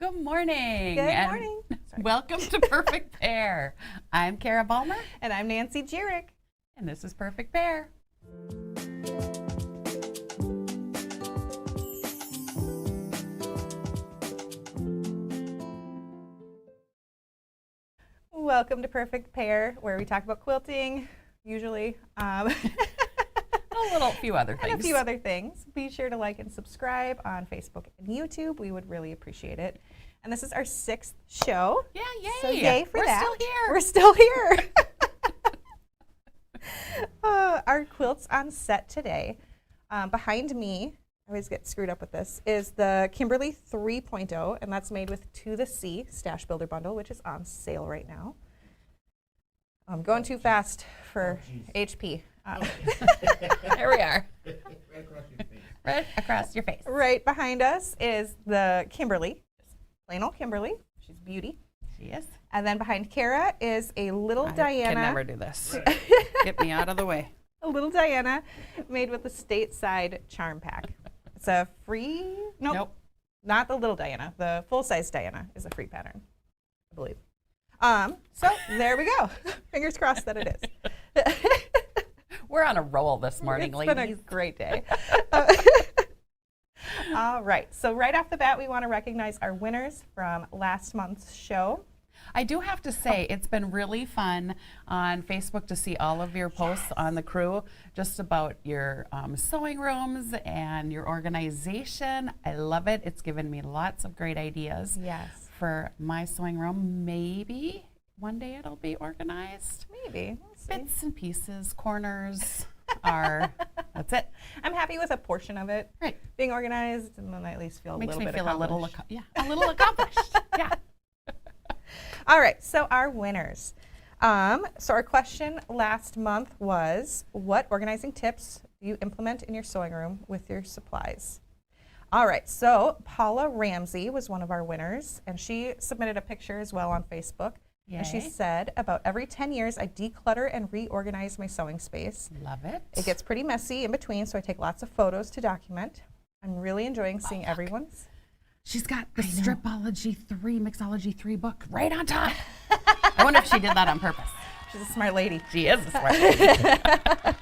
Good morning. Good morning. Welcome to Perfect Pair. I'm Kara Balmer. And I'm Nancy Jurek. And this is Perfect Pair. Welcome to Perfect Pair, where we talk about quilting, usually. A few other things. And a few other things. Be sure to like and subscribe on Facebook and YouTube. We would really appreciate it. And this is our 6th show. Yeah, yay. So yay for that. We're still here. We're still here. Our quilts on set today. Behind me, I always get screwed up with this, is the Kimberly 3.0, and that's made with To the Sea Stash Builder Bundle, which is on sale right now. I'm going too fast for HP. There we are. Right across your face. Right across your face. Right behind us is the Kimberly, plain old Kimberly. She's a beauty. She is. And then behind Kara is a little I Diana. can never do this. Get me out of the way. A little Diana made with the Stateside Charm Pack. It's a free, nope, not the little Diana. The full-size Diana is a free pattern, I believe. So there we go. Fingers crossed that it is. We're on a roll this morning, ladies. It's been a great day. All right, so right off the bat, we want to recognize our winners from last month's show. I do have to say, it's been really fun on Facebook to see all of your posts on the crew, just about your sewing rooms and your organization. I love it. It's given me lots of great ideas for my sewing room. Maybe one day it'll be organized. Maybe. We'll see. Bits and pieces, corners are, that's it. I'm happy with a portion of it being organized, and then I at least feel Makes a me little bit feel accomplished. a little accomplished. Yeah. All right, so our winners. So our question last month was, what organizing tips do you implement in your sewing room with your supplies? All right, so Paula Ramsey was one of our winners, and she submitted a picture as well on Facebook. Yay. And she said, about every 10 years, I declutter and reorganize my sewing space. Love it. It gets pretty messy in between, so I take lots of photos to document. I'm really enjoying seeing everyone's. She's got the Stripology 3, Mixology 3 book right on top. I wonder if she did that on purpose. She's a smart lady. She is a smart lady.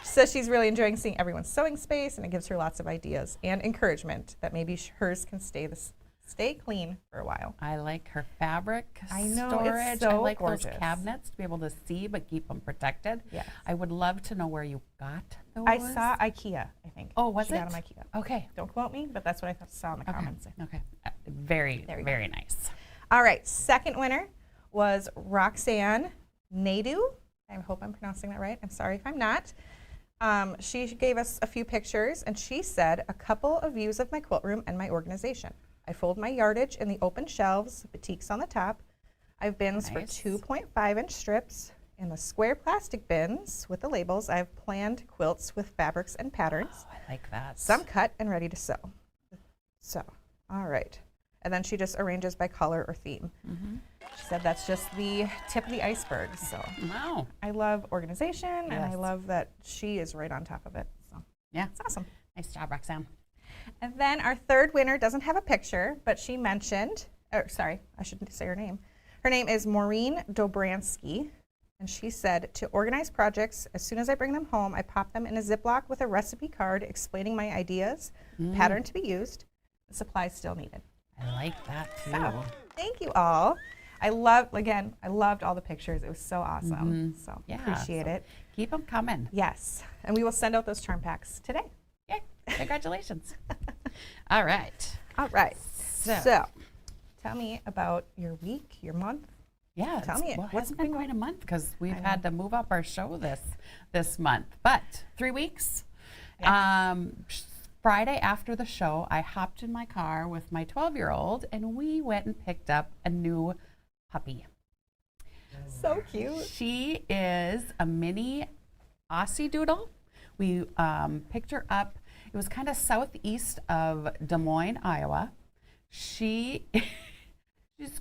So she's really enjoying seeing everyone's sewing space, and it gives her lots of ideas and encouragement that maybe hers can stay clean for a while. I like her fabric know, storage. it's so I like gorgeous. those cabinets to be able to see but keep them protected. Yes. I would love to know where you got those. I saw IKEA, I think. Oh, was she it? got them IKEA. Okay. Don't quote me, but that's what I saw in the comments. Okay. Very, There we go. very nice. All right, second winner was Roxanne Nadu. I hope I'm pronouncing that right. I'm sorry if I'm not. She gave us a few pictures, and she said, a couple of views of my quilt room and my organization. I fold my yardage in the open shelves, batiks on the top. I have bins for 2.5-inch strips. In the square plastic bins with the labels, I have planned quilts with fabrics and patterns. Oh, I like that. Some cut and ready to sew. So, all right. And then she just arranges by color or theme. She said that's just the tip of the iceberg. So Wow. I love organization, and I love that she is right on top of it. So Yeah. it's awesome. Nice job, Roxanne. And then our third winner doesn't have a picture, but she mentioned, sorry, I shouldn't say her name. Her name is Maureen Dobransky, and she said, to organize projects, as soon as I bring them home, I pop them in a Ziploc with a recipe card explaining my ideas, pattern to be used, and supplies still needed. I like that too. So, thank you all. I loved all the pictures. It was so awesome. So appreciate it. Keep them coming. Yes, and we will send out those charm packs today. Yay. Congratulations. All right. All right. So, Tell me about your week, your month. yeah, Tell me, it what's hasn't been been quite a month because we've I had to move up our show this month. But 3 weeks. Friday after the show, I hopped in my car with my 12-year-old and we went and picked up a new puppy. So cute. She is a mini Aussie Doodle. We picked her up. It was kind of southeast of Des Moines, Iowa. She's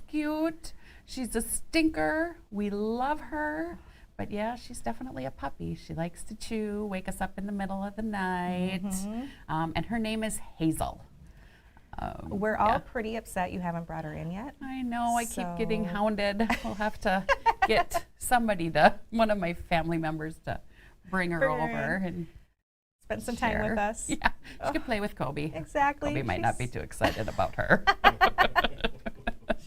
cute. She's a stinker. We love her. But yeah, she's definitely a puppy. She likes to chew, wake us up in the middle of the night. And her name is Hazel. We're all pretty upset you haven't brought her in yet. I know, I keep getting So- hounded. We'll have to get one of my family members to bring her Bring her over in. and Spend some time share. with us. Yeah, she could play with Kobe. Exactly. Kobe might not be too excited about her.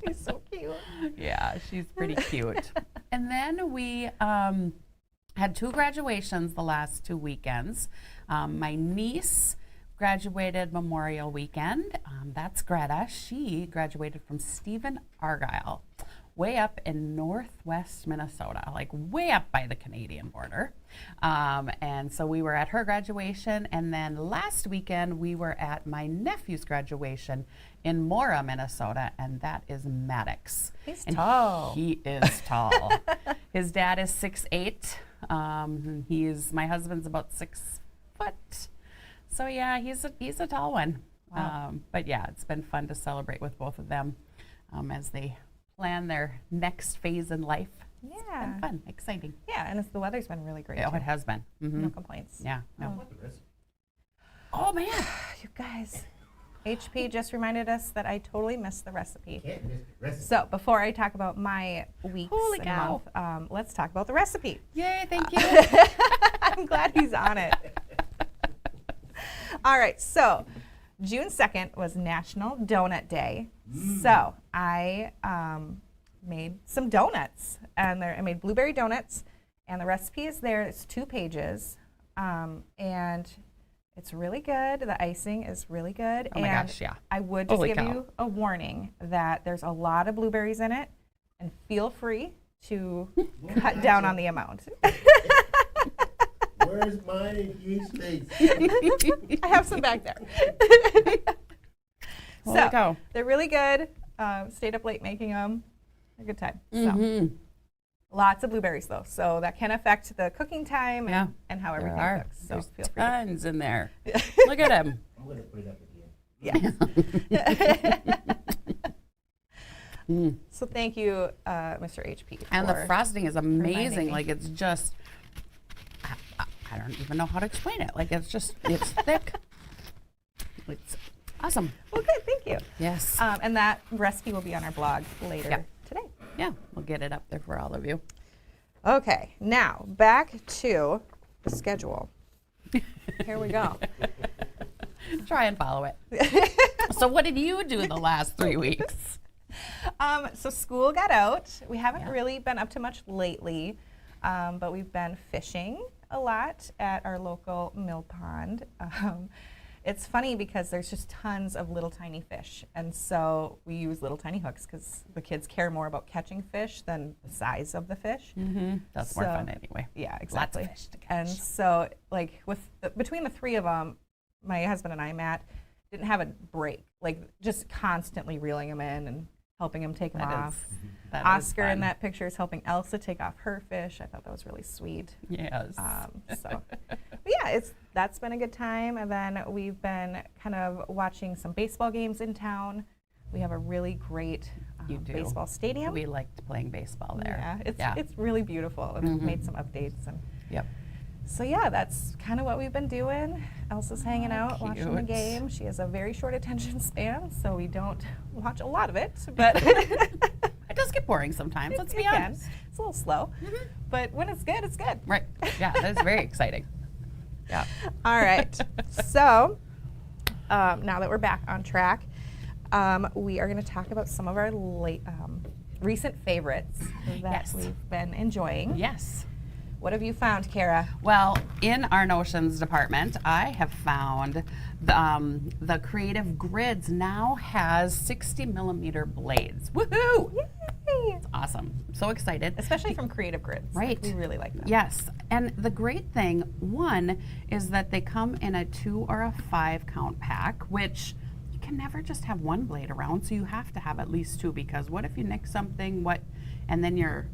She's so cute. Yeah, she's pretty cute. And then we had 2 graduations the last 2 weekends. My niece graduated Memorial Weekend. That's Greta. She graduated from Stephen Argyle, way up in northwest Minnesota, like way up by the Canadian border. And so we were at her graduation. And then last weekend, we were at my nephew's graduation in Mora, Minnesota, and that is Maddox. He's And tall. He is tall. His dad is 6'8". My husband's about 6 foot. So yeah, he's a tall one. Wow. But yeah, it's been fun to celebrate with both of them as they plan their next phase in life. It's Yeah. been fun, exciting. Yeah, and the weather's been really great. Oh, too. it has been. No complaints. Yeah. Oh. No. Oh man. You guys, HP just reminded us that I totally missed the recipe. Can't miss the recipe. So before I talk about my weeks Holy and cow. month, let's talk about the recipe. Yay! Thank you. I'm glad he's on it. All right, so June 2nd was National Donut Day. So I made some donuts, and I made blueberry donuts, and the recipe is there. It's 2 pages, and it's really good. The icing is really good. Oh my and gosh, yeah. I would just Holy give cow. you a warning that there's a lot of blueberries in it, and feel free to cut down on the amount. Where's mine in huge space? I have some back there. Holy So cow. they're really good. Stayed up late making them. A good time. So Mhm. lots of blueberries though, so that can affect the cooking time Yeah, and how There everything are. cooks. So There's feel free. tons in there. Look at him. I'm gonna put it up again. Yeah. So thank you, Mr. HP. And the for- frosting is reminding amazing. me. Like it's just, I don't even know how to explain it. Like it's thick. It's awesome. Well, good. Thank you. Yes. And that recipe will be on our blog later Yeah. today. Yeah, we'll get it up there for all of you. Okay, now back to the schedule. Here we go. Try and follow it. So what did you do the last 3 weeks? So school got out. We haven't Yeah. really been up to much lately, but we've been fishing a lot at our local mill pond. It's funny because there's just tons of little tiny fish, and so we use little tiny hooks because the kids care more about catching fish than the size of the fish. Mm-hmm. That's more So- fun anyway. Yeah, Lots exactly. of fish to catch. And so, like, between the 3 of them, my husband and I, Matt, didn't have a break. Like, just constantly reeling them in and helping him take them off. That is Oscar in fun. that picture is helping Elsa take off her fish. I thought that was really sweet. Yes. But yeah, that's been a good time. And then we've been kind of watching some baseball games in town. We have a really great You do. baseball stadium. We liked playing baseball there. Yeah, it's really beautiful, and we've made some updates. And Yep. so yeah, that's kind of what we've been doing. Elsa's hanging out, watching the cute. game. She has a very short attention span, so we don't watch a lot of it. But It does get boring sometimes, let's be it can. honest. It's a little slow, but when it's good, it's good. Right. Yeah, that's very exciting. Yeah. All right. So now that we're back on track, we are going to talk about some of our recent favorites that Yes. we've been enjoying. Yes. What have you found, Kara? Well, in our notions department, I have found the Creative Grids now has 60 millimeter blades. Woohoo! Yay! Awesome. So excited. Especially from Creative Grids. Right. We really like them. Yes, and the great thing, one, is that they come in a 2 or a 5 count pack, which you can never just have one blade around, so you have to have at least 2, because what if you nick something, and then you're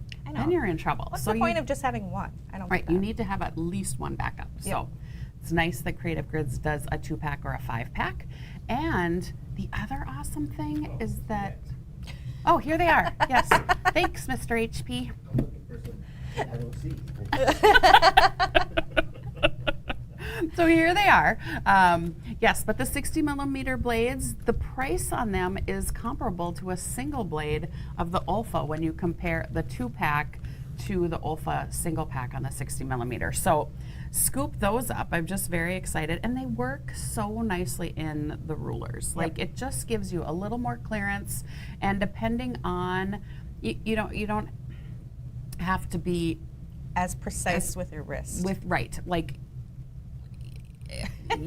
in trouble. What's so the point of just having one? I don't Right, get you that. need to have at least one backup. So it's nice that Creative Grids does a 2-pack or a 5-pack. And the other awesome thing is that, oh, here they are. Yes. Thanks, Mr. HP. I'm looking for some I don't see. So here they are. Yes, but the 60 millimeter blades, the price on them is comparable to a single blade of the Olfa when you compare the 2-pack to the Olfa single pack on the 60 millimeter. So scoop those up. I'm just very excited, and they work so nicely in the rulers. Like it just gives you a little more clearance, and depending on you don't have to be As precise with your wrist. right, like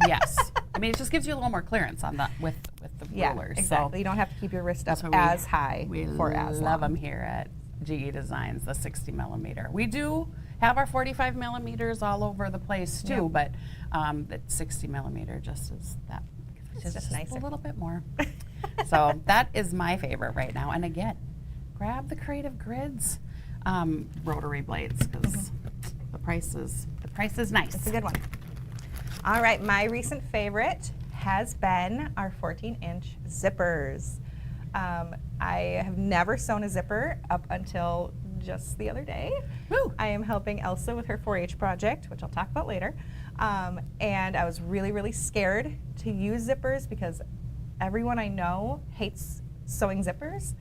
yes. I mean, it just gives you a little more clearance on with the rulers. Exactly. So you don't have to keep your wrist up that's why as high we for as long. love them here at GE Designs, the 60 millimeter. We do have our 45 millimeters all over the place too, but the 60 millimeter just is that. It's just nicer. A little bit more. So that is my favorite right now. And again, grab the Creative Grids rotary blades because the price is nice. It's a good one. All right, my recent favorite has been our 14-inch zippers. I have never sewn a zipper up until just the other day. Woo. I am helping Elsa with her 4-H project, which I'll talk about later. And I was really, really scared to use zippers because everyone I know hates sewing zippers.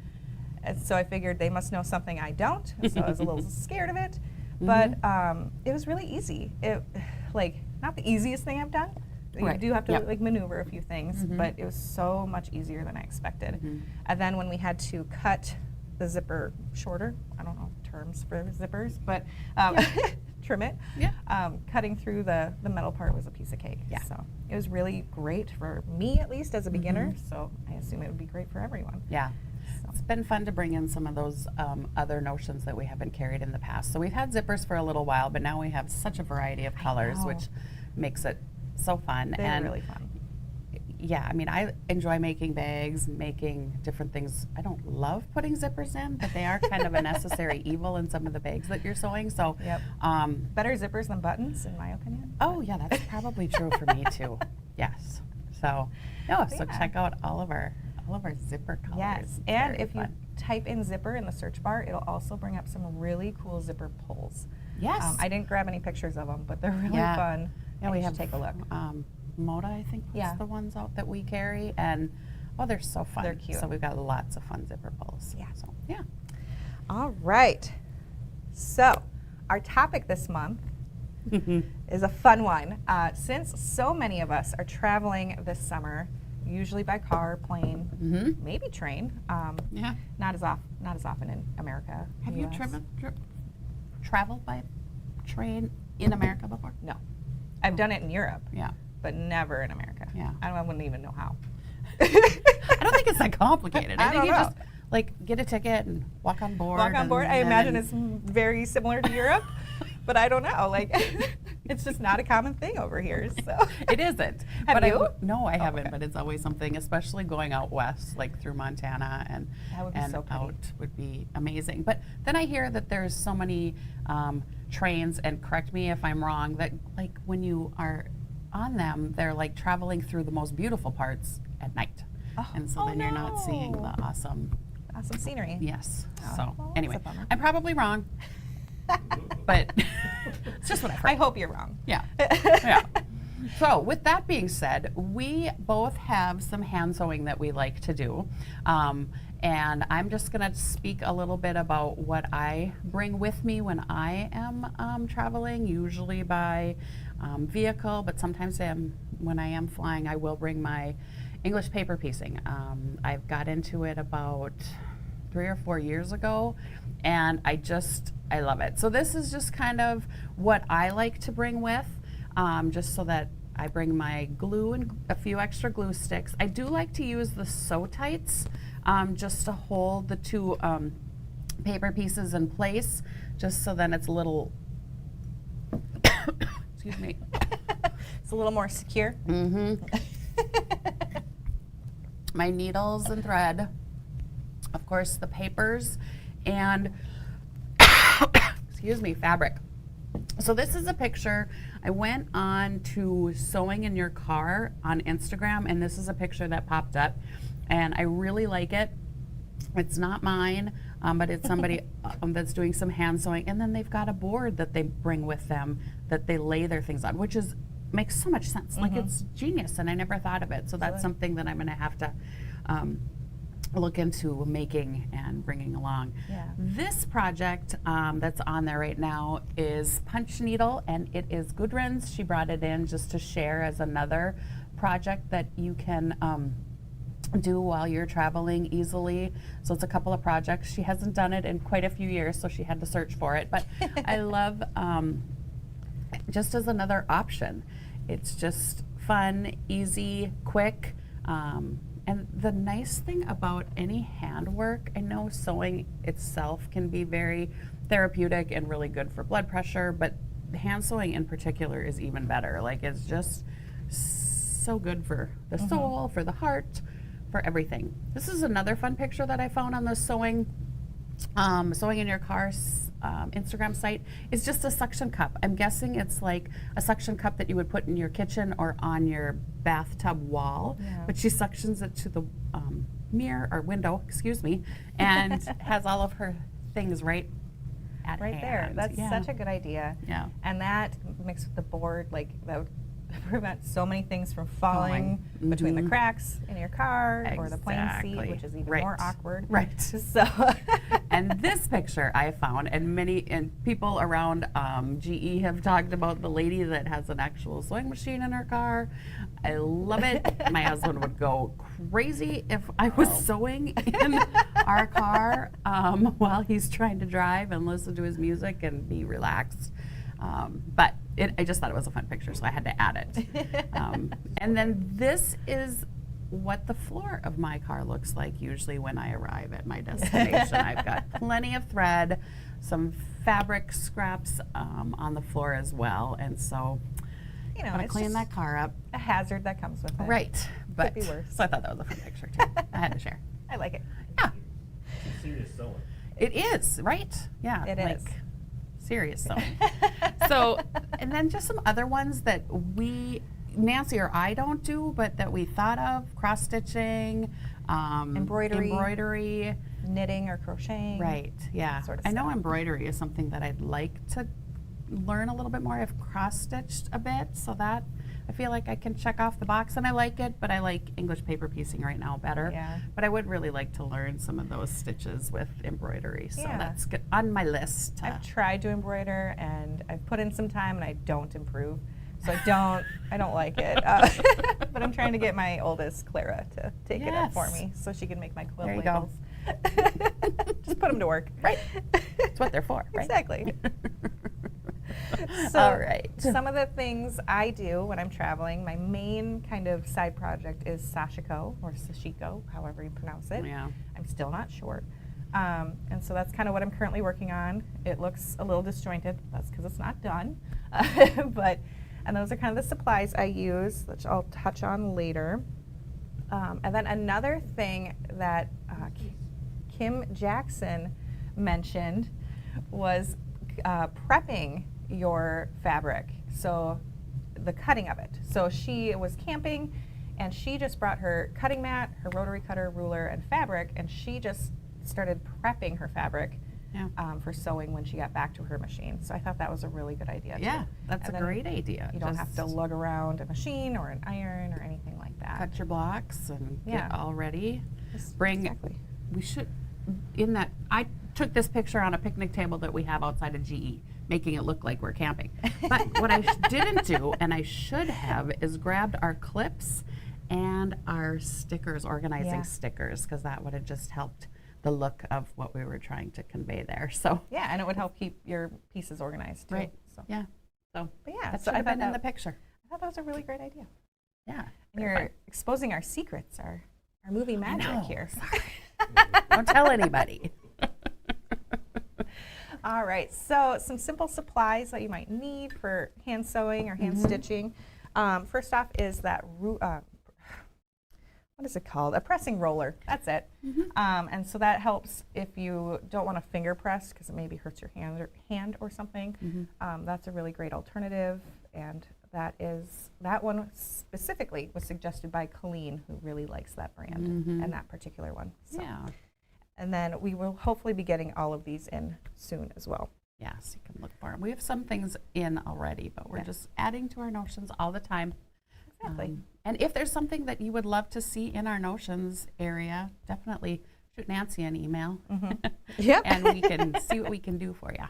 And so I figured they must know something I don't. And so I was a little scared of it. But it was really easy. Not the easiest thing I've done. You do have to maneuver a few things, but it was so much easier than I expected. And then when we had to cut the zipper shorter, I don't know terms for zippers, but trim it, cutting through the metal part was a piece of cake. So it was really great for me, at least as a beginner, so I assume it would be great for everyone. Yeah. It's been fun to bring in some of those other notions that we haven't carried in the past. So we've had zippers for a little while, but now we have such a variety of colors, which makes it so fun. They're really fun. Yeah, I mean, I enjoy making bags, making different things. I don't love putting zippers in, but they are kind of a necessary evil in some of the bags that you're sewing. So, better zippers than buttons, in my opinion. Oh yeah, that's probably true for me too. Yes. So, so check out all of our zipper colors. Yes, It's and very if you fun. type in zipper in the search bar, it'll also bring up some really cool zipper pulls. Yes. I didn't grab any pictures of them, but they're really fun. Yeah, and we you have should take a look. Moda, I think, is the ones out that we carry, and they're so fun. They're cute. So we've got lots of fun zipper pulls. Yeah. So yeah. All right. So our topic this month is a fun one. Since so many of us are traveling this summer, usually by car, plane, maybe train. Yeah. Not as often in America. Have you US. traveled by train in America before? No. I've done it in Europe, Yeah. but never in America. Yeah. I wouldn't even know how. I don't think it's that complicated. I think don't you know. just get a ticket and walk on board. Walk on board. I and imagine then- it's very similar to Europe, but I don't know. It's just not a common thing over here. So It isn't. Have but you? No, I haven't. okay. But it's always something, especially going out west, like through Montana and That would be so pretty. out would be amazing. But then I hear that there's so many trains, and correct me if I'm wrong, that like when you are on them, they're like traveling through the most beautiful parts at night, and so then you're not seeing the awesome. awesome scenery. Yes. Oh, So well, that's anyway, a bummer. I'm probably wrong, but it's just what I've heard. I hope you're wrong. Yeah. Yeah. So, with that being said, we both have some hand sewing that we like to do. And I'm just going to speak a little bit about what I bring with me when I am traveling, usually by vehicle, but sometimes when I am flying, I will bring my English paper piecing. I've got into it about 3 or 4 years ago, and I love it. So this is just kind of what I like to bring with, just so that I bring my glue and a few extra glue sticks. I do like to use the Sew-Tights just to hold the two paper pieces in place, just so then it's a little, excuse me. It's a little more secure. My needles and thread, of course the papers, and excuse me, fabric. So this is a picture. I went on to Sewing in Your Car on Instagram, and this is a picture that popped up, and I really like it. It's not mine, but it's somebody that's doing some hand sewing, and then they've got a board that they bring with them that they lay their things on, which is makes so much sense. Like, it's genius, and I never thought of it. So that's Absolutely. something that I'm going to have to look into making and bringing along. Yeah. This project that's on there right now is Punch Needle, and it is Gudrun's. She brought it in just to share as another project that you can do while you're traveling easily. So it's a couple of projects. She hasn't done it in quite a few years, so she had to search for it. But I love just as another option. It's just fun, easy, quick. And the nice thing about any handwork, I know sewing itself can be very therapeutic and really good for blood pressure, but hand sewing in particular is even better. Like, it's just so good for the soul, for the heart, for everything. This is another fun picture that I found on the sewing in your car Instagram site. Is just a suction cup. I'm guessing it's like a suction cup that you would put in your kitchen or on your bathtub wall, but she suctions it to the mirror or window, excuse me, and has all of her things right at Right there. hand. That's Yeah. such a good idea. Yeah. And that mixed with the board, like, that would prevent so many things from falling between the cracks in your car or the plane seat, Exactly. which is even Right. more awkward. Right. So And this picture I found, and many people around GE have talked about the lady that has an actual sewing machine in her car. I love it. My husband would go crazy if I was sewing in our car while he's trying to drive and listen to his music and be relaxed. But I just thought it was a fun picture, so I had to add it. And then this is what the floor of my car looks like usually when I arrive at my destination. I've got plenty of thread, some fabric scraps on the floor as well, and so you know, I'm gonna it's clean just that car up. a hazard that comes with it. Right, but be worse. so I thought that was a fun picture too. I had to share. I like it. Yeah, She's serious sewing. it is right. Yeah, It like is. serious sewing. So, and then just some other ones that Nancy or I don't do, but that we thought of: cross stitching, embroidery. Knitting or crocheting. Right. Yeah. sort of I know stuff. embroidery is something that I'd like to learn a little bit more. I've cross stitched a bit, so that I feel like I can check off the box, and I like it. But I like English paper piecing right now better. Yeah. But I would really like to learn some of those stitches with embroidery. So Yeah. that's good on my list. I've tried to embroider and I've put in some time and I don't improve. So I don't like it. But I'm trying to get my oldest, Clara, to take it up for Yes. me so she can make my quilt There you go. labels. Just put them to work. Right. That's what they're for, right? Exactly. So All right. some of the things I do when I'm traveling, my main kind of side project is Sashiko or Sashiko, however you pronounce it. Yeah. I'm still not sure. And so that's kind of what I'm currently working on. It looks a little disjointed. That's because it's not done. And those are kind of the supplies I use, which I'll touch on later. And then another thing that Kim Jackson mentioned was prepping your fabric, so the cutting of it. So she was camping and she just brought her cutting mat, her rotary cutter, ruler, and fabric, and she just started prepping her fabric for sewing when she got back to her machine. So I thought that was a really good idea too. Yeah, that's And a then great idea. You don't have to Just lug around a machine or an iron or anything like that. cut your blocks and Yeah. get all ready. Just- Bring. Exactly. We should. In that, I took this picture on a picnic table that we have outside of GE, making it look like we're camping. But what I didn't do, and I should have, is grabbed our clips and our stickers, organizing Yeah. stickers, because that would have just helped the look of what we were trying to convey there. So. Yeah, and it would help keep your pieces organized too. Right. So, Yeah. So but yeah, that so should I have thought, been in the that, picture. I thought that was a really great idea. Yeah. And very you're exposing our secrets, our movie magic know. here. Don't tell anybody. All right, so some simple supplies that you might need for hand sewing or hand stitching. First off is that, what is it called? A pressing roller, that's it. And so that helps if you don't want to finger press because it maybe hurts your hand or something. That's a really great alternative, and that one specifically was suggested by Colleen, who really likes that brand and that particular one. So. Yeah. And then we will hopefully be getting all of these in soon as well. Yes, you can look for them. We have some things in already, but we're just adding to our notions all the time. Exactly. And if there's something that you would love to see in our notions area, definitely shoot Nancy an email. Yep. And we can see what we can do for you.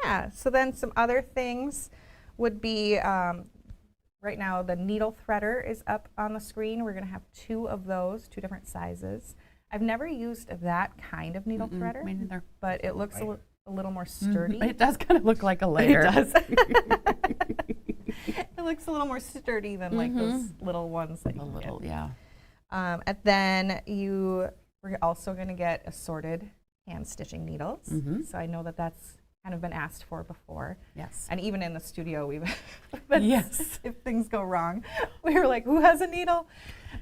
Yeah, so then some other things would be, right now the needle threader is up on the screen. We're gonna have 2 of those, 2 different sizes. I've never used that kind of needle threader, Me neither. but it looks a little more sturdy. It does kind of look like a layer. It does. It looks a little more sturdy than like those little ones that you A can little, get. yeah. And then we're also going to get assorted hand stitching needles. So I know that that's kind of been asked for before. Yes. And even in the studio, we've been, Yes. if things go wrong, we were like, who has a needle?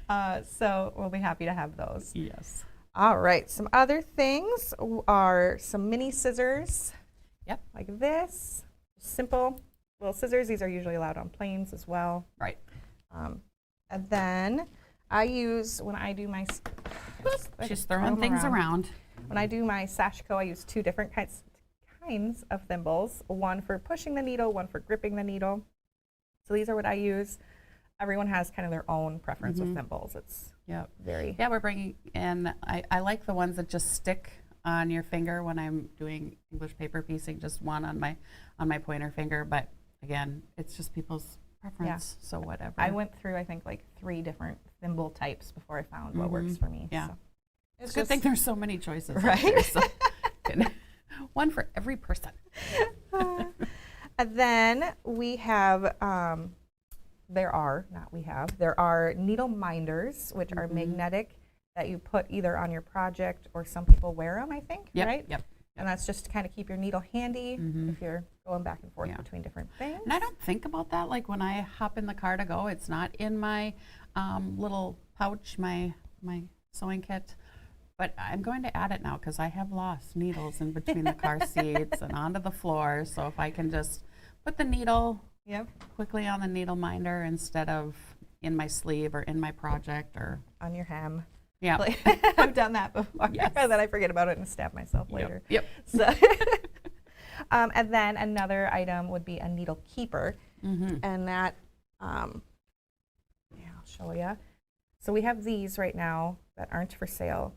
So we'll be happy to have those. Yes. All right, some other things are some mini scissors. Yep. Like this, simple little scissors. These are usually allowed on planes as well. Right. And then I use, when I do my, Just throwing things around. When I do my Sashiko, I use 2 different kinds of thimbles. One for pushing the needle, one for gripping the needle. So these are what I use. Everyone has kind of their own preference with thimbles. It's Yep. very, Yeah, we're bringing in, I like the ones that just stick on your finger when I'm doing English paper piecing, just one on my pointer finger. But again, it's just people's preference, so whatever. I went through, I think, like 3 different thimble types before I found what works for me. Yeah. So It's a good thing there's so many choices. Right? Out there, so good. One for every person. And then we have, there are needle minders, which are magnetic that you put either on your project or some people wear them, I think, Yep, right? yep. And that's just to kind of keep your needle handy if you're going back and forth Yeah. between different things. And I don't think about that. Like when I hop in the car to go, it's not in my little pouch, my sewing kit. But I'm going to add it now because I have lost needles in between the car seats and onto the floor. So if I can just put the needle Yep, quickly on the needle minder instead of in my sleeve or in my project or, on your hem. yeah. Like, I've done that before. Yes. And then I forget about it and stab myself later. Yep. So, and then another item would be a needle keeper, and that, yeah, I'll show you. So we have these right now that aren't for sale,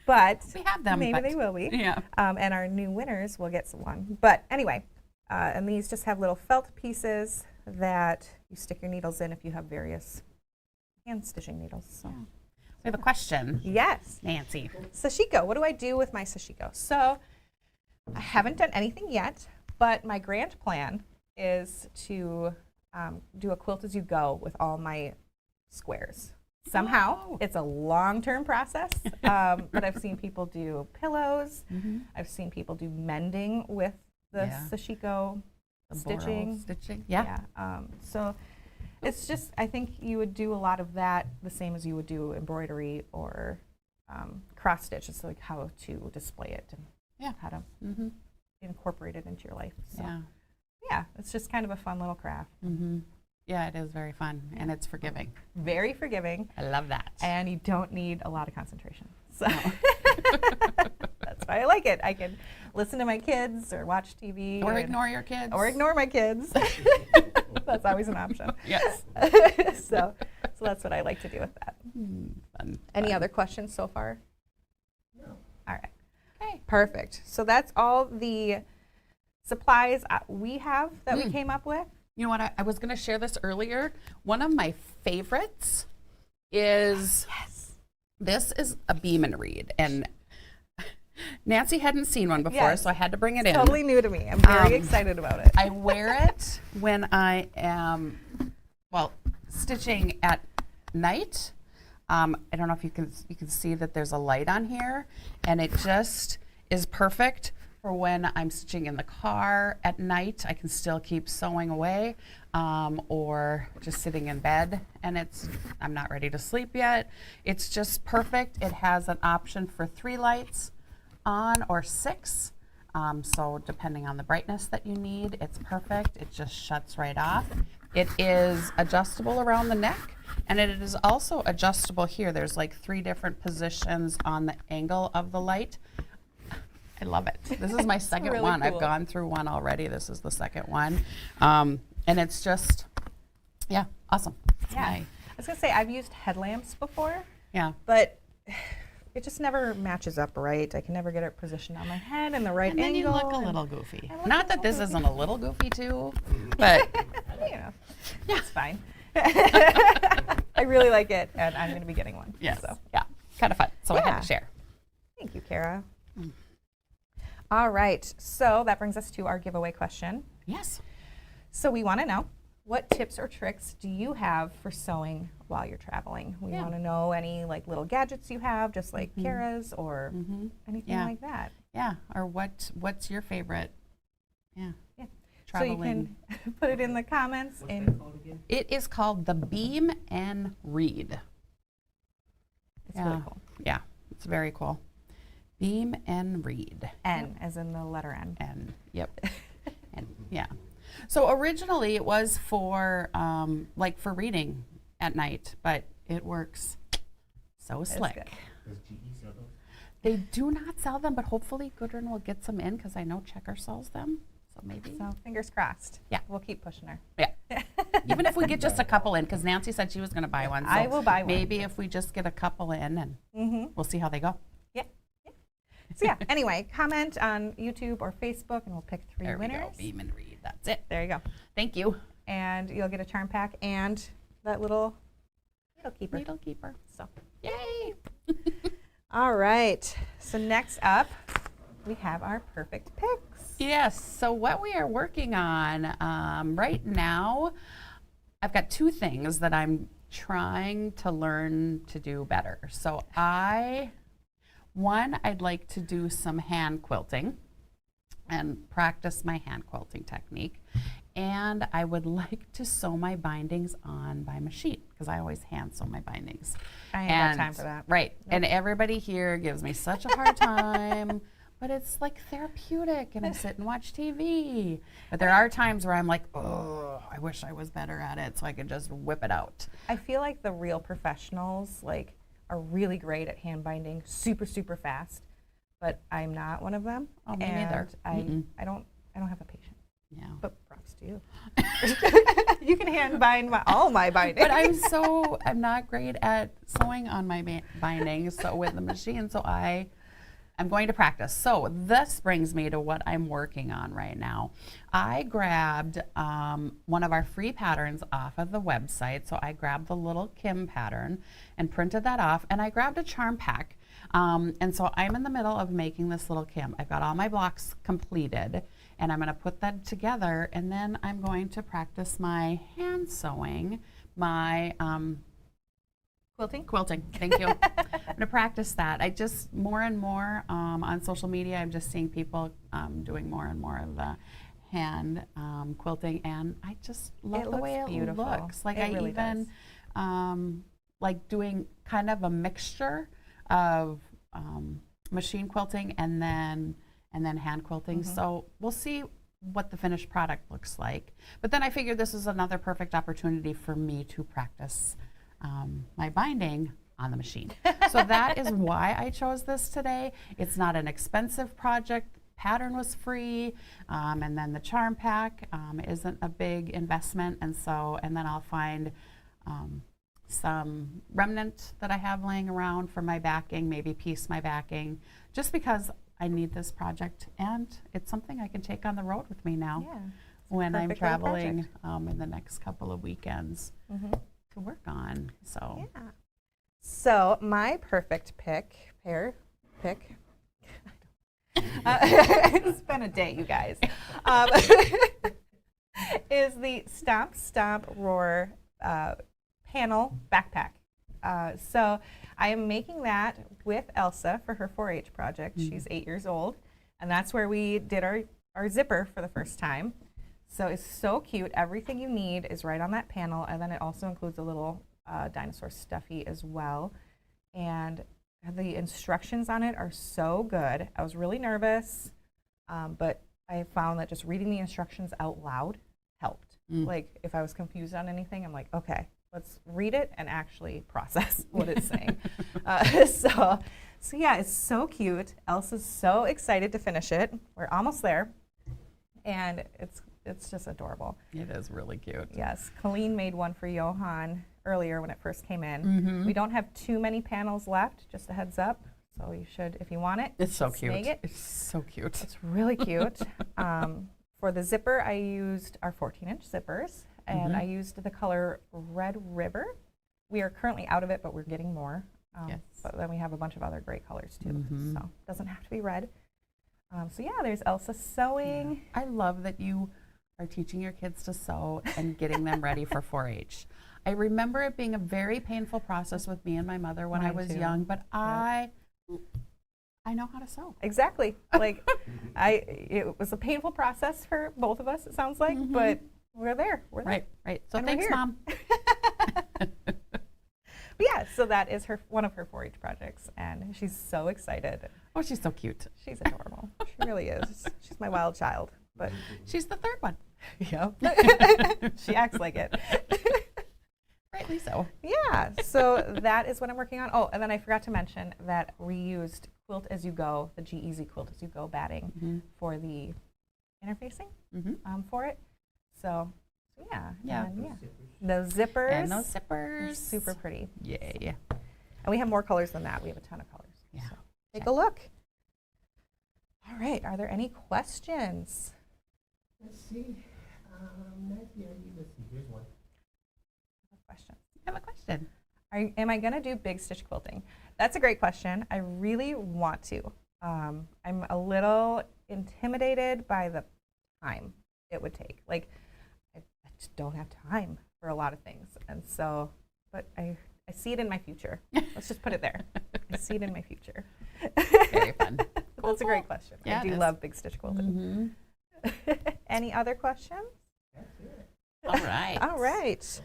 but We have them. maybe but they will be. Yeah. And our new winners will get one. But anyway, and these just have little felt pieces that you stick your needles in if you have various hand stitching needles. So. Yeah. We have a question, Yes. Nancy. Sashiko, what do I do with my Sashiko? So I haven't done anything yet, but my grand plan is to do a quilt as you go with all my squares. Somehow, Oh. it's a long-term process, but I've seen people do pillows. I've seen people do mending with the Yeah. Sashiko The stitching. Boral stitching. Yeah. So it's just, I think you would do a lot of that the same as you would do embroidery or cross stitch. It's like how to display it and Yeah. how to Mm-hmm. incorporate it into your life. So Yeah. yeah, it's just kind of a fun little craft. Mm-hmm. Yeah, it is very fun and it's forgiving. Very forgiving, I love that. and you don't need a lot of concentration. So that's why I like it. I can listen to my kids or watch TV. Or and- ignore your kids. Or ignore my kids. That's always an option. Yes. So that's what I like to do with that. Fun. Any other questions so far? No. All right. Okay. Perfect. So that's all the supplies we have that we came up with. You know what? I was going to share this earlier. One of my favorites is this is a beam and read, and Nancy hadn't seen one before, Yes. so I had to bring it in. Totally new to me. I'm very excited about it. I wear it when I am, well, stitching at night. I don't know if you can see that there's a light on here, and it just is perfect for when I'm stitching in the car at night. I can still keep sewing away, or just sitting in bed, and I'm not ready to sleep yet. It's just perfect. It has an option for 3 lights on or 6. So depending on the brightness that you need, it's perfect. It just shuts right off. It is adjustable around the neck, and it is also adjustable here. There's like 3 different positions on the angle of the light. I love it. This is my second really one. I've cool. gone through one already. This is the second one. And it's just, yeah, awesome. It's Yeah. my- I was gonna say I've used headlamps before, yeah. but it just never matches up right. I can never get it positioned on my head in the right And then you angle. look a and, little goofy. I look Not a that this little isn't a little goofy too, but you know, it's fine. I really like it, and I'm gonna be getting one. yes, So. yeah, kind of fun. So I Yeah. had to share. Thank you, Kara. All right, so that brings us to our giveaway question. Yes. So we want to know, what tips or tricks do you have for sewing while you're traveling? We Yeah. want to know any like little gadgets you have, just like Kara's or anything Yeah. like that. Yeah. Or what's your favorite? Yeah. Yeah. Traveling. So you can put it in the comments. What's And that called again? It is called the Beam and Read. it's really cool. Yeah, it's very cool. Beam and Read. N as in the letter N. And yep. And yeah. So originally it was for like for reading at night, but it works so slick. good. Does GE sell those? They do not sell them, but hopefully Gudrun will get some in because I know Checker sells them. So maybe. So fingers crossed. Yeah. We'll keep pushing her. Yeah. Even if we get just a couple in, because Nancy said she was going to buy one. So I will buy one. Maybe if we just get a couple in, and we'll see how they go. Yeah. So yeah, anyway, comment on YouTube or Facebook and we'll pick 3 There we winners. go. Beam and Read. That's it. There you go. Thank you. And you'll get a charm pack and that little needle keeper. Needle keeper. So, Yay. all right. So next up, we have our perfect picks. Yes. So what we are working on right now, I've got 2 things that I'm trying to learn to do better. So I'd like to do some hand quilting and practice my hand quilting technique. And I would like to sew my bindings on by machine because I always hand sew my bindings. I ain't got time for that. Right. And everybody here gives me such a hard time, but it's like therapeutic and I sit and watch TV. But there are times where I'm like, oh, I wish I was better at it so I could just whip it out. I feel like the real professionals like are really great at hand binding super, super fast, but I'm not one of them. Oh, me and neither. I don't have the patience. Yeah. But props to you. You can hand bind all my bindings. But I'm not great at sewing on my bindings so with the machine, so I'm going to practice. So this brings me to what I'm working on right now. I grabbed one of our free patterns off of the website. So I grabbed the little Kim pattern and printed that off, and I grabbed a charm pack. And so I'm in the middle of making this little Kim. I've got all my blocks completed, and I'm going to put that together, and then I'm going to practice my hand sewing, my Quilting, thank you. I'm going to practice that. I just, more and more on social media, I'm just seeing people doing more and more of the hand quilting, and I just love the way it beautiful. looks. Like It I really even like doing kind of a mixture of machine quilting and then hand quilting. So we'll see what the finished product looks like. But then I figured this is another perfect opportunity for me to practice my binding on the machine. So that is why I chose this today. It's not an expensive project. Pattern was free, and then the charm pack isn't a big investment, and then I'll find some remnant that I have laying around for my backing, maybe piece my backing, just because I need this project, and it's something I can take on the road with me now Yeah, when I'm perfect little traveling in the next couple of weekends to work on. So Yeah. So my perfect pick. It's been a day, you guys. Is the Stomp Roar panel backpack. So I am making that with Elsa for her 4-H project. She's 8 years old, and that's where we did our zipper for the first time. So it's so cute. Everything you need is right on that panel, and then it also includes a little dinosaur stuffy as well. And the instructions on it are so good. I was really nervous, but I found that just reading the instructions out loud helped. Like if I was confused on anything, I'm like, okay, let's read it and actually process what it's saying. So yeah, it's so cute. Elsa's so excited to finish it. We're almost there. And it's just adorable. It is really cute. Yes, Colleen made one for Johan earlier when it first came in. Mm-hmm. We don't have too many panels left, just a heads up. So you should, if you want it, It's so cute. snag it. It's so cute. It's really cute. For the zipper, I used our 14-inch zippers, and Mhm. I used the color Red River. We are currently out of it, but we're getting more. Yes. But then we have a bunch of other great colors too, Mhm. so it doesn't have to be red. So yeah, there's Elsa sewing. I love that you are teaching your kids to sew and getting them ready for 4-H. I remember it being a very painful process with me and my mother when I Mine was too. young, but I know how to sew. Exactly. Like, it was a painful process for both of us, it sounds like, Mhm. but we're there. We're there. Right, right. So And we're thanks, here. Mom. But yeah, so that is one of her 4-H projects, and she's so excited. Oh, she's so cute. She's adorable. She really is. She's my wild child. But She's the third one. yeah, she acts like it. Rightly so. Yeah, so that is what I'm working on. Oh, and then I forgot to mention that we used Quilt As You Go, the G-Easy Quilt As You Go batting Mm-hmm. for the interfacing Mm-hmm. for it. So yeah. Yeah. And yeah. Those zippers. And those are zippers. super pretty. Yay. And we have more colors than that. We have a ton of colors. Yeah. So take a look. All right. Are there any questions? Let's see. Let's see. Here's one. Questions. I have a question. Am I going to do big stitch quilting? That's a great question. I really want to. I'm a little intimidated by the time it would take. Like, I just don't have time for a lot of things. And so, but I see it in my future. Let's just put it there. I see it in my future. Very fun. That's a great question. Yeah, I it do is. love big stitch quilting. Mm-hmm. Any other questions? That's it. All right. All right.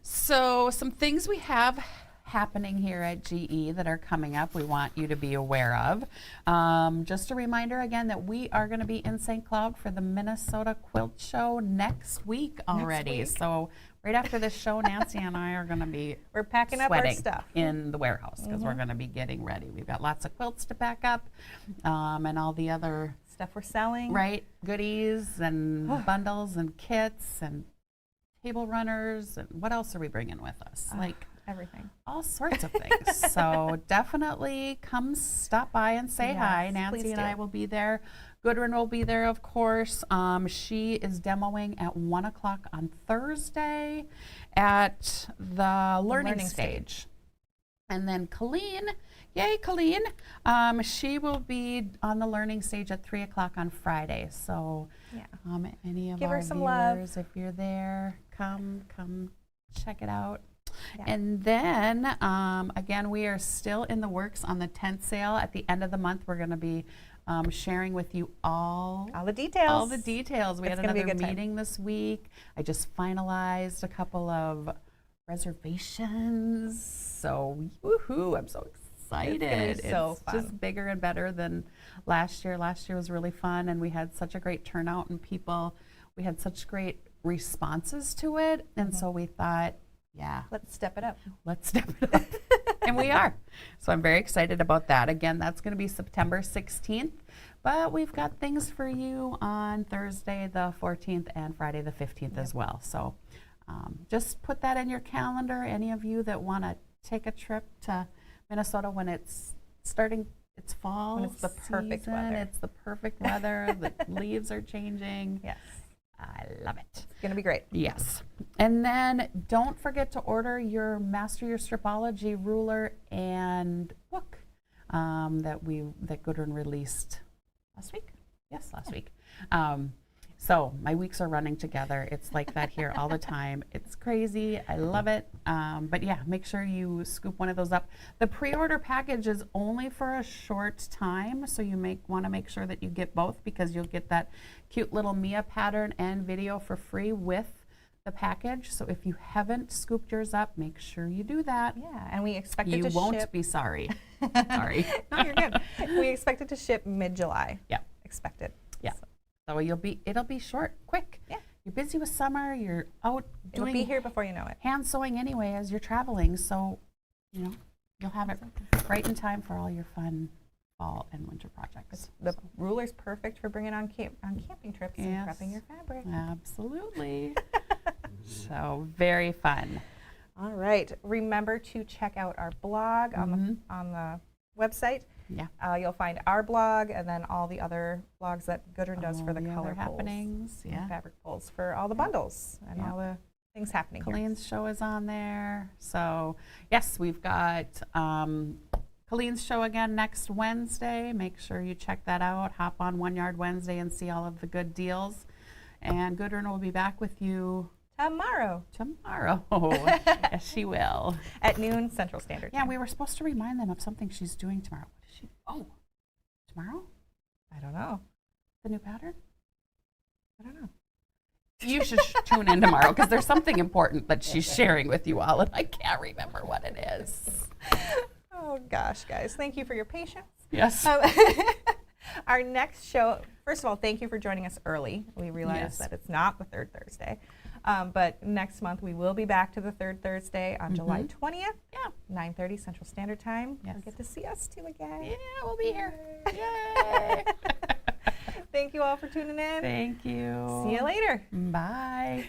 So some things we have happening here at GE that are coming up we want you to be aware of. Just a reminder again that we are going to be in St. Cloud for the Minnesota Quilt Show next week already. week. So right after this show, Nancy and I are going to be We're packing up our sweating stuff. in the warehouse because we're Mhm. going to be getting ready. We've got lots of quilts to pack up and all the other Stuff we're selling. right goodies and bundles and kits and table runners and what else are we bringing with us? Like Everything. all sorts of things. So definitely come stop by and say hi. Yes, Nancy please and I do. will be there. Gudrun will be there, of course. She is demoing at 1 o'clock on Thursday at the learning learning stage. And then Colleen, yay Colleen, she will be on the learning stage at 3 o'clock on Friday. So Yeah. any of Give her our some love. viewers, if you're there, come check it out. Yeah. And then, again, we are still in the works on the tent sale. At the end of the month, we're going to be sharing with you all All the details. all the details. We It's had gonna be a another good time. meeting this week. I just finalized a couple of reservations. So, woohoo, I'm so excited. It's so It's fun. just bigger and better than last year. Last year was really fun, and we had such a great turnout, and we had such great responses to it. And Mm-hmm. so we thought, yeah, Let's step it up. let's step it up. And we are. So I'm very excited about that. Again, that's going to be September 16th. But we've got things for you on Thursday the 14th and Friday the 15th as well. So just put that in your calendar. Any of you that want to take a trip to Minnesota when it's starting, it's fall When it's the perfect season, weather. It's the perfect weather. The leaves are changing. Yes. I love it. It's going to be great. Yes. And then don't forget to order your Master Your Stripology ruler and book that Gudrun released last week. Yes, last week. So my weeks are running together. It's like that here all the time. It's crazy. I love it. But yeah, make sure you scoop one of those up. The pre-order package is only for a short time, so you want to make sure that you get both because you'll get that cute little Mia pattern and video for free with the package. So if you haven't scooped yours up, make sure you do that. Yeah, and we expect it You to won't ship. be sorry. Sorry. No, you're good. We expect it to ship mid-July. Yeah. Expected. Yeah. So So it'll be short, quick. Yeah. You're busy with summer, you're out it'll doing be here before you know it. hand sewing anyway as you're traveling, so You'll have it right in time for all your fun fall and winter projects. The ruler's perfect for bringing on camping trips and Yes. prepping your fabric. Absolutely. So very fun. All right. Remember to check out our blog on the website. Yeah. You'll find our blog and then all the other blogs that Gudrun does for the All color other polls happenings. and Yeah. fabric polls for all the bundles and Yeah. all the things happening here. Colleen's show is on there. So yes, we've got Colleen's show again next Wednesday. Make sure you check that out. Hop on One Yard Wednesday and see all of the good deals. And Gudrun will be back with you Tomorrow tomorrow. Yes, she will. at noon Central Standard Yeah, Time. we were supposed to remind them of something she's doing tomorrow. What is she? Oh, tomorrow? I don't know. The new pattern? I don't know. You should tune in tomorrow because there's something important that she's sharing with you all, and I can't remember what it is. Oh gosh, guys. Thank you for your patience. Yes. Our next show, first of all, thank you for joining us early. We realize Yes. that it's not the third Thursday. But next month we will be back to the third Thursday on July 20th, Yeah. 9:30 Central Standard Time. Yes. You'll get to see us two again. Yeah, we'll be here. Yay. Thank you all for tuning in. Thank you. See you later. Bye.